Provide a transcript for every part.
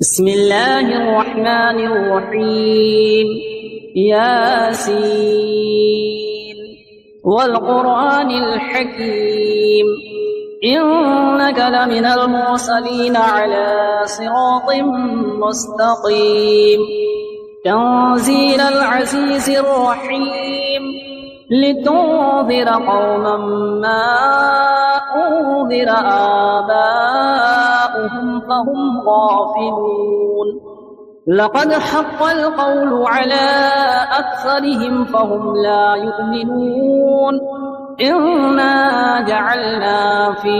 بسم الله الرحمن الرحيم. ياسين والقرآن الحكيم إنك لمن المرسلين على صراط مستقيم تنزيل العزيز الرحيم لتنذر قوما ما أنذر آباؤهم فهم غافلون لقد حق القول على أكثرهم فهم لا يؤمنون إنا جعلنا في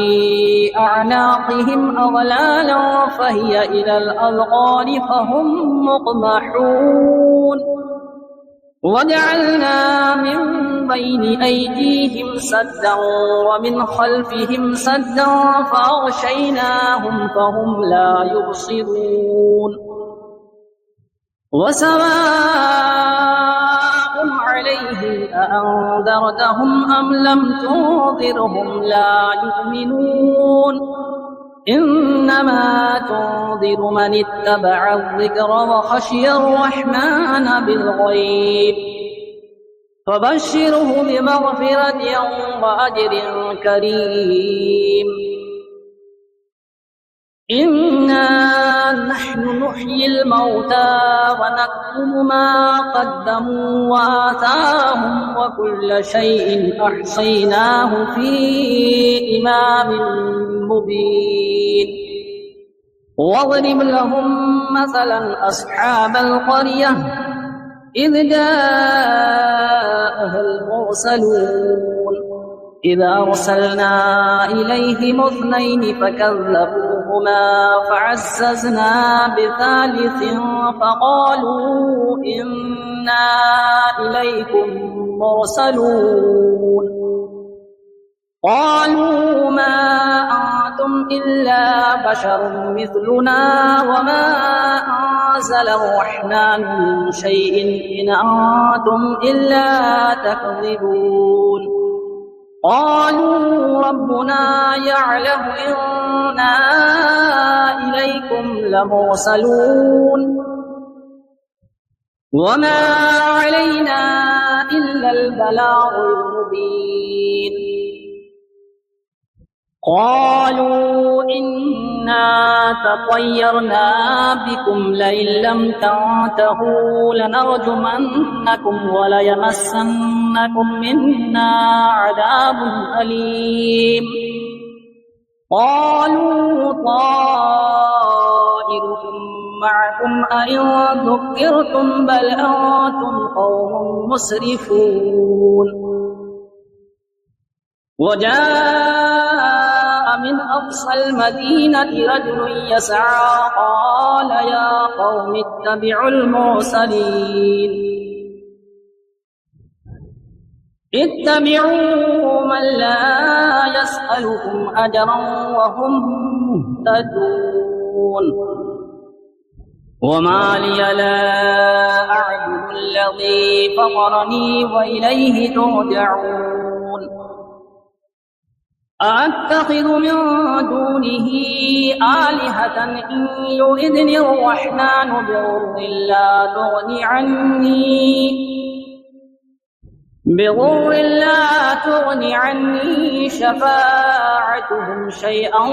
أعناقهم أغلالا فهي إلى الأذقان فهم مقمحون وجعلنا من بين أيديهم سدا ومن خلفهم سدا فأغشيناهم فهم لا يبصرون وسواء عليهم أأنذرتهم أم لم تنذرهم لا يؤمنون إنما تنذر من اتبع الذكر وخشي الرحمن بالغيب فبشره بمغفرة وأجر كريم. إنا نحن نحيي الموتى ونكتب ما قدموا وآثارهم وكل شيء أحصيناه في إمام مبين واضرب لهم مثلا أصحاب القرية إذ جاءها المرسلون إذ أرسلنا إليهم اثنين فكذبوهما فعززنا بثالث فقالوا إنا إليكم مرسلون قالوا ما أنتم إلا بشر مثلنا وما أنزل الرحمن من شيء إن أنتم إلا تكذبون قالوا ربنا يعلم إنا إليكم لمرسلون وما علينا إلا البلاغ المبين قالوا إنا تطيرنا بكم لئن لم تنتهوا لنرجمنكم وليمسنكم منا عذاب أليم قالوا طائركم معكم أئن ذكرتم بل أنتم قوم مسرفون وجاء من أقصى المدينة رجل يسعى قال يا قوم اتبعوا المرسلين اتبعوا من لا يسألكم أجرا وهم مهتدون وما لي لا أعبد الذي فطرني وإليه ترجعون أأتخذ من دونه آلهة إن يردني الرحمن بضر لا تغني عني شفاعتهم شيئا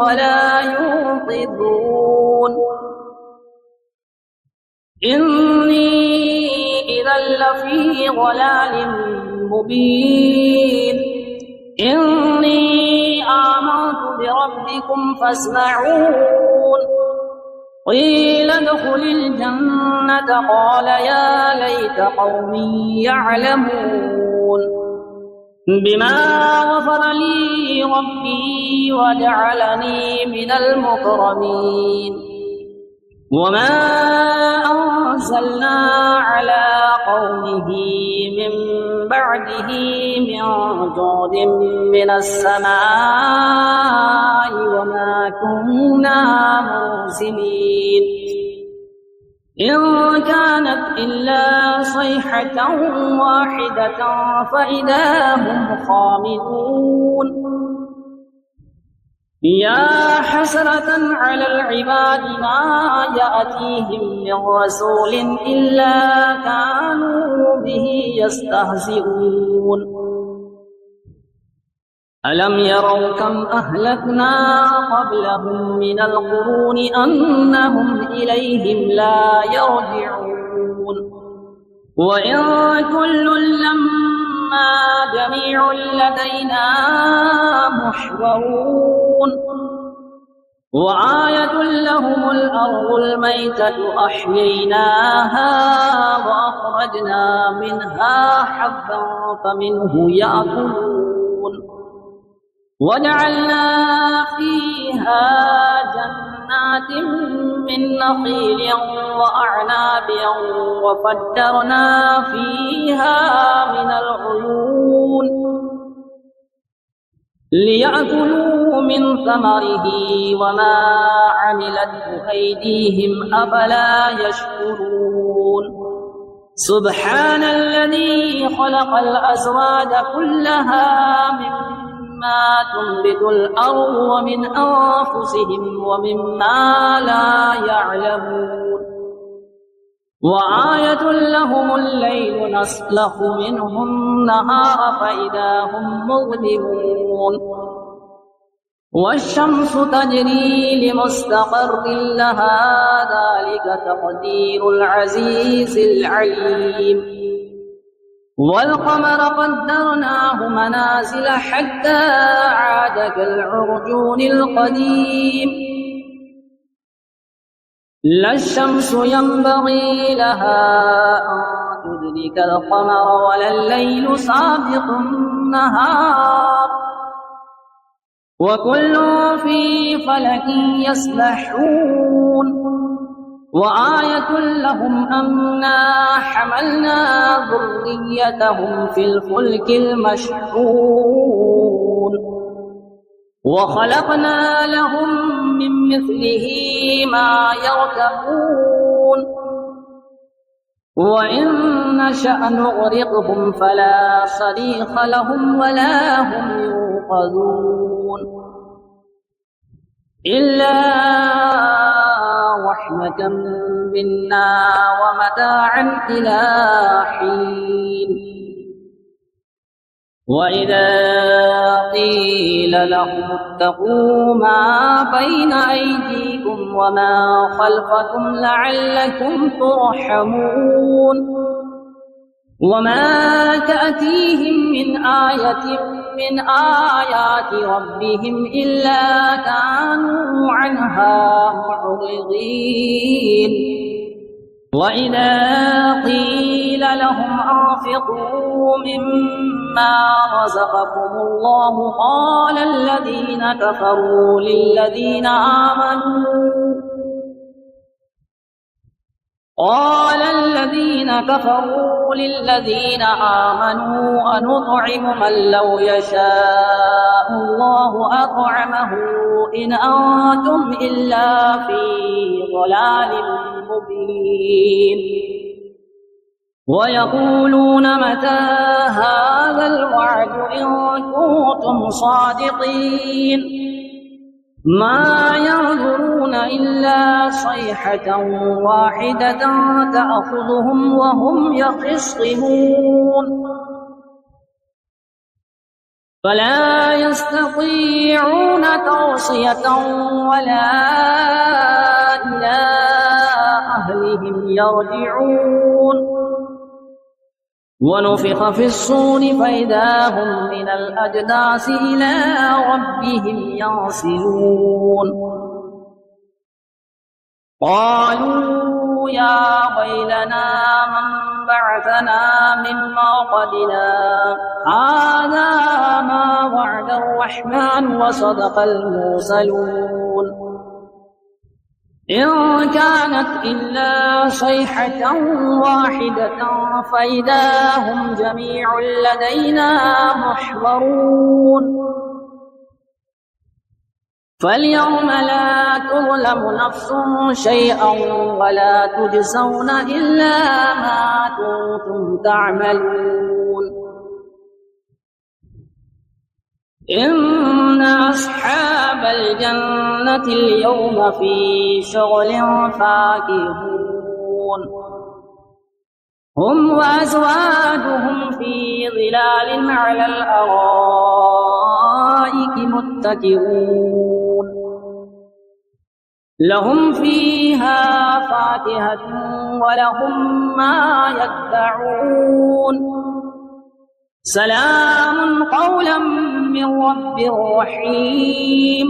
ولا ينقذون إني إذا لفي ضلال مبين إني آمنت بربكم فاسمعون قيل ادخل الجنة قال يا ليت قومي يعلمون بما غفر لي ربي وجعلني من المكرمين وما أنزلنا على قومه من بعده من جود من السماء وما كنا منزلين إن كانت إلا صيحة واحدة فإذا هم خامدون يا حسرة على العباد ما يأتيهم من رسول إلا كانوا به يستهزئون ألم يروا كم أهلكنا قبلهم من القرون أنهم إليهم لا يرجعون وإن كل لما جميع لدينا محضرون وآية لهم الأرض الميتة أحييناها وأخرجنا منها حبا فمنه يأكلون وجعلنا فيها جنات من نخيل وأعناب وفجرنا فيها من العيون ليأكلوا من ثمره وما عملته أيديهم أفلا يشكرون سبحان الذي خلق الأزواج كلها مما تنبت الأرض ومن أنفسهم ومما لا يعلمون وآية لهم الليل نسلخ منه النهار فإذا هم مظلمون والشمس تجري لمستقر لها ذلك تقدير العزيز العليم والقمر قدرناه منازل حتى عاد كالعرجون القديم لا الشمس ينبغي لها أن تدرك القمر ولا الليل سابق النهار وكل في فلك يسبحون وآية لهم أنا حملنا ذريتهم في الفلك المشحون وخلقنا لهم من مثله ما يركبون وإن نشأ نغرقهم فلا صريخ لهم ولا هم ينقذون إلا رحمة منا ومتاعا إلى حين وإذا قيل لهم اتقوا ما بين أيديكم وما خلفكم لعلكم ترحمون وما تأتيهم من آية من آيات ربهم إلا كانوا عنها معرضين وإذا قيل لهم أنفقوا مما رزقكم الله قال الذين كفروا للذين آمنوا أنطعم من لو يشاء الله أطعمه إن أنتم إلا في ضلال مبين ويقولون متى هذا الوعد إن كنتم صادقين ما ينظرون إلا صيحة واحدة تأخذهم وهم يخصمون فلا يستطيعون توصية ولا إلى أهلهم يرجعون ونفخ في الصور فإذا هم من الأجداث إلى ربهم ينسلون قالوا يا ويلنا من بعثنا من مرقدنا هذا ما وعد الرحمن وصدق المرسلون إن كانت إلا صيحة واحدة فإذا هم جميع لدينا محضرون فاليوم لا تظلم نفس شيئا ولا تجزون إلا ما كنتم تعملون إن أصحاب الجنة اليوم في شغل فاكهون هم وأزواجهم في ظلال على الأرائك متكئون لهم فيها فاكهة ولهم ما يدعون سلام قولا من رب رحيم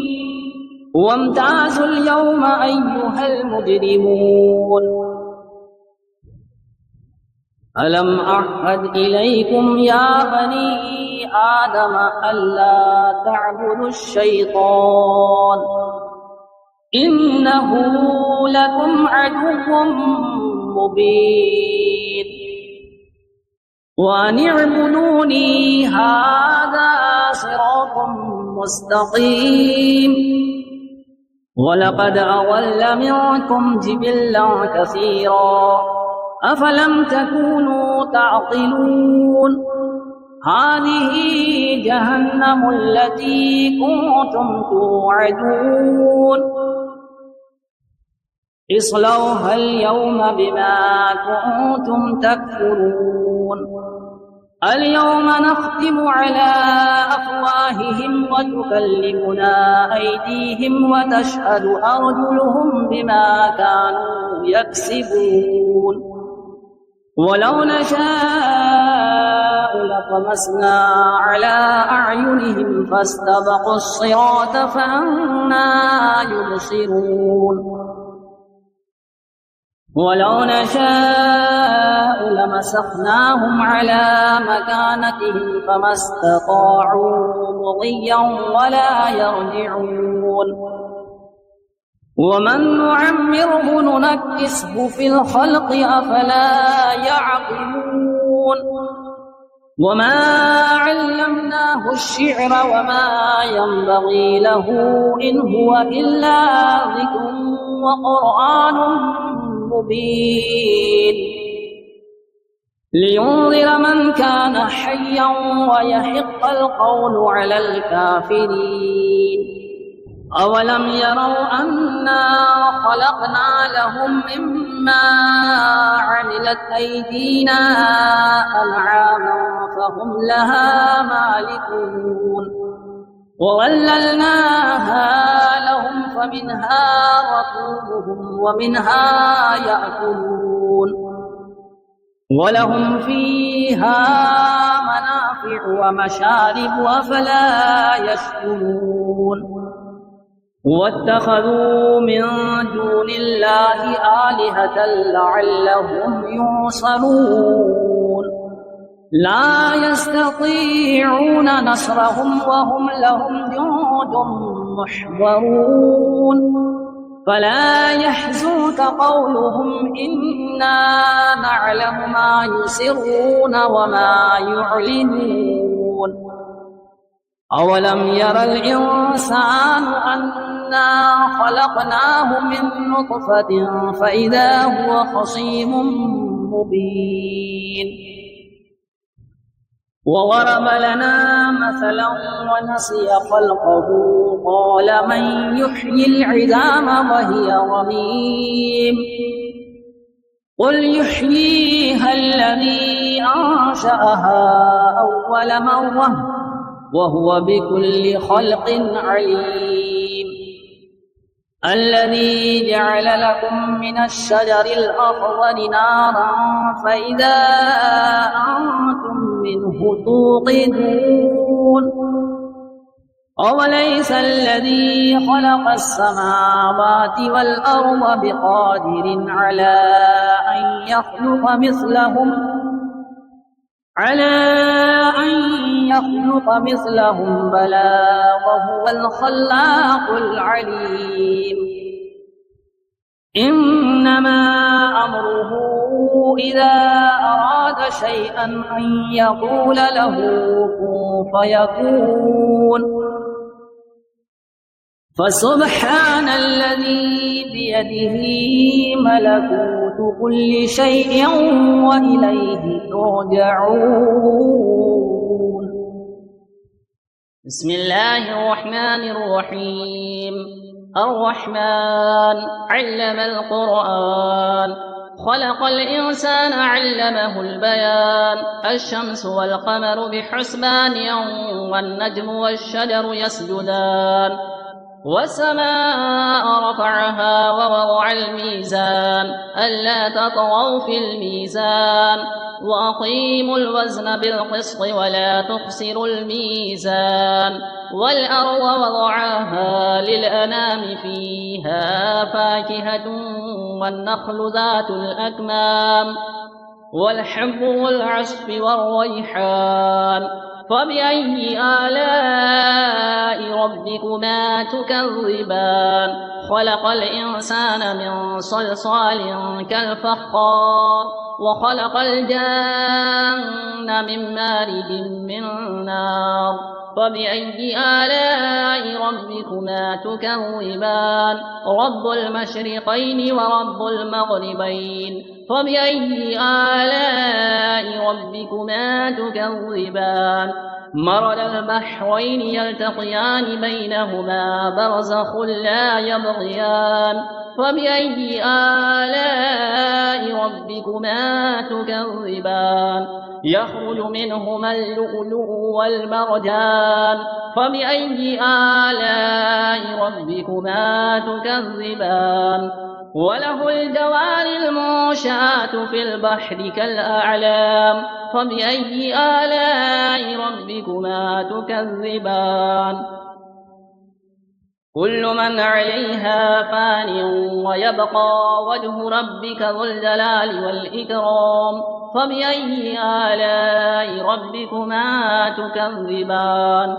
وامتازوا اليوم أيها المجرمون ألم أعهد إليكم يا بني آدم ألا تعبدوا الشيطان إنه لكم عدو مبين وأن اعبدوني هذا صراط مستقيم ولقد أضل منكم جبلا كثيرا أفلم تكونوا تعقلون هذه جهنم التي كنتم توعدون اصلوها اليوم بما كنتم تكفرون اليوم نختم على أفواههم وتكلمنا أيديهم وتشهد أرجلهم بما كانوا يكسبون ولو نشاء لطمسنا على أعينهم فاستبقوا الصراط فأنى يبصرون ولو نشاء لمسخناهم على مكانتهم فما استطاعوا مضيا ولا يرجعون ومن نعمره ننكسه في الخلق أفلا يعقلون وما علمناه الشعر وما ينبغي له إن هو إلا ذكر وقرآن مبين لينذر من كان حيا ويحق القول على الكافرين أولم يروا أنا خلقنا لهم مما عملت أيدينا أنعاما فهم لها مالكون وظللناها لهم فمنها ركوبهم ومنها يأكلون ولهم فيها منافع ومشارب أفلا يشكرون واتخذوا من دون الله آلهة لعلهم ينصرون لا يستطيعون نصرهم وهم لهم جند محضرون فلا يحزنك قولهم إنا نعلم ما يسرون وما يعلنون أولم ير الإنسان أنا خلقناه من نطفة فإذا هو خصيم مبين وضرب لنا مثلا ونسي خلقه قال من يحيي العظام وهي رميم قل يحييها الذي أنشأها أول مرة وهو بكل خلق عليم الذي جعل لكم من الشجر الأخضر نارا فإذا أنتم منه توقدون أوليس الذي خلق السماوات والأرض بقادر على أن يخلق مثلهم بلى وهو الخلاق العليم إنما أمره إذا أراد شيئا أن يقول له كن فيكون فسبحان الذي بيده ملكوت كل شيء وإليه ترجعون بسم الله الرحمن الرحيم. الرحمن علم القرآن، خلق الإنسان علمه البيان. الشمس والقمر بحسبان، والنجم والشجر يسجدان. والسماء رفعها ووضع الميزان، ألا تطغوا في الميزان، وأقيموا الوزن بالقسط ولا تخسروا الميزان. والأرض وضعها للأنام، فيها فاكهة والنخل ذات الأكمام، والحب والعصف والريحان. فبأي آلاء ربكما تكذبان؟ خلق الإنسان من صلصال كالفخار، وخلق الجن من مارج من نار. فبأي آلاء ربكما تكذبان؟ رب المشرقين ورب المغربين. فبأي آلاء ربكما تكذبان؟ مرج البحرين يلتقيان، بينهما برزخ لا يبغيان. فبأي آلاء ربكما تكذبان؟ يخرج منهما اللؤلؤ والمرجان. فبأي آلاء ربكما تكذبان؟ وله الجوار المنشآت في البحر كالأعلام. فبأي آلاء ربكما تكذبان؟ كل من عليها فان، ويبقى وجه ربك ذو الجلال والإكرام. فبأي آلاء ربكما تكذبان؟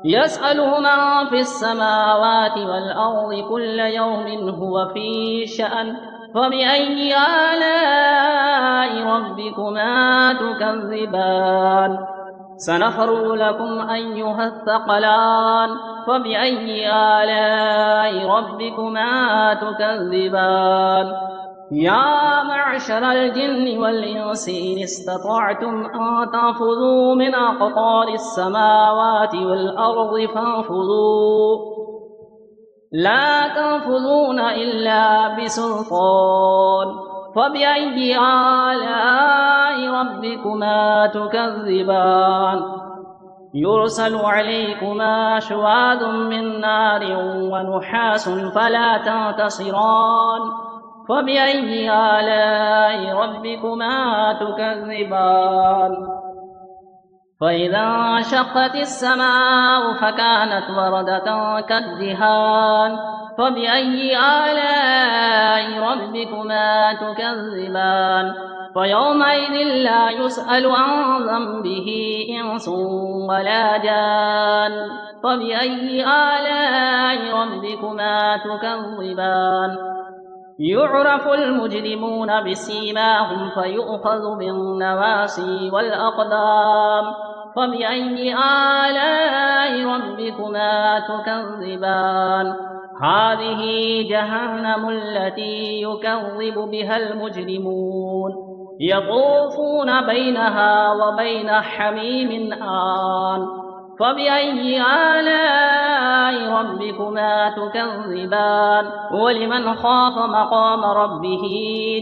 يسأله من في السماوات والأرض كل يوم هو في شأن. فبأي آلاء ربكما تكذبان؟ سنفرغ لكم أيها الثقلان. فبأي آلاء ربكما تكذبان؟ يا معشر الجن والإنس إن استطعتم أن تنفذوا من أقطار السماوات والأرض فانفذوا، لا تنفذون إلا بسلطان. فبأي آلاء ربكما تكذبان؟ يرسل عليكما شواظ من نار ونحاس فلا تنتصران. فبأي آلاء ربكما تكذبان؟ فإذا انشقت السماء فكانت وردة كالدهان. فبأي آلاء ربكما تكذبان؟ فيومئذ لا يسأل عن ذنبه إنس ولا جان. فبأي آلاء ربكما تكذبان؟ يعرف المجرمون بسيماهم فيؤخذ بالنواصي والأقدام. فبأي آلاء ربكما تكذبان؟ هذه جهنم التي يكذب بها المجرمون، يطوفون بينها وبين حميم آن. فبأي آلاء ربكما تكذبان؟ ولمن خاف مقام ربه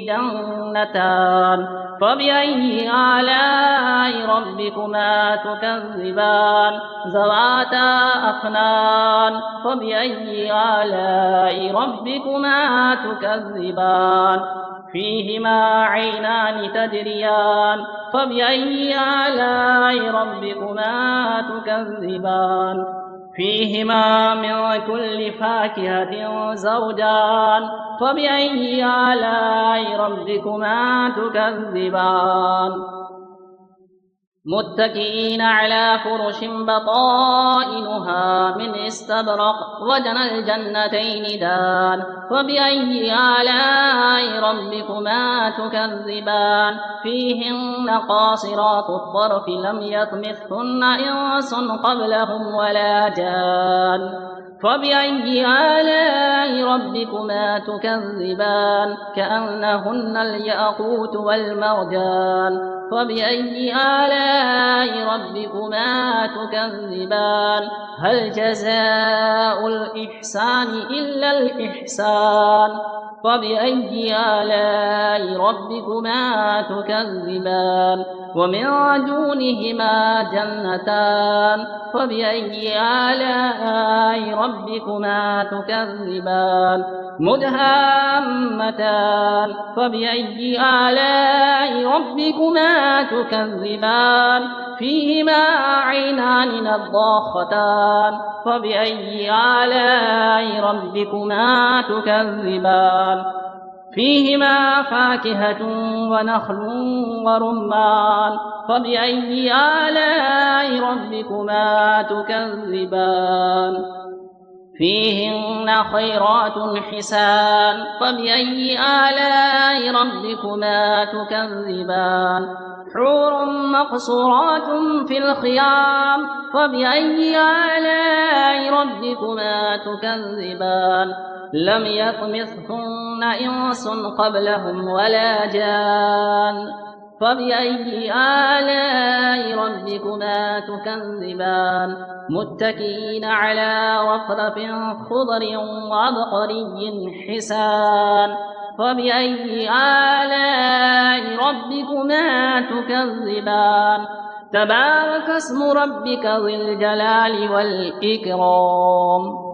جنتان. فبأي آلاء ربكما تكذبان؟ ذواتا أفنان. فبأي آلاء ربكما تكذبان؟ فيهما عينان تجريان. فبأي آلاء ربكما تكذبان؟ فيهما من كل فاكهة زوجان. فبأي آلاء ربكما تكذبان؟ متكئين على فرش بطائنها من استبرق، وجنى الجنتين دان. فبأي آلاء ربكما تكذبان؟ فيهن قاصرات الطرف لم يطمثهن إنس قبلهم ولا جان. فبأي آلاء ربكما تكذبان كأنهن الياقوت والمرجان فبأي آلاء ربكما تكذبان هل جزاء الإحسان إلا الإحسان فبأي آلاء ربكما تكذبان ومن دونهما جنتان فبأي آلاء ربكما تكذبان مدهامتان فبأي آلاء ربكما تكذبان فيهما عينان نضاختان فبأي آلاء ربكما تكذبان فيهما فاكهة ونخل ورمان فبأي آلاء ربكما تكذبان فيهن خيرات حسان فبأي آلاء ربكما تكذبان حور مقصورات في الخيام فبأي آلاء ربكما تكذبان لم يطمثهن إنس قبلهم ولا جان فبأي آلاء ربكما تكذبان متكئين على رفرف خضر وعبقري حسان فبأي آلاء ربكما تكذبان تبارك اسم ربك ذي الجلال والإكرام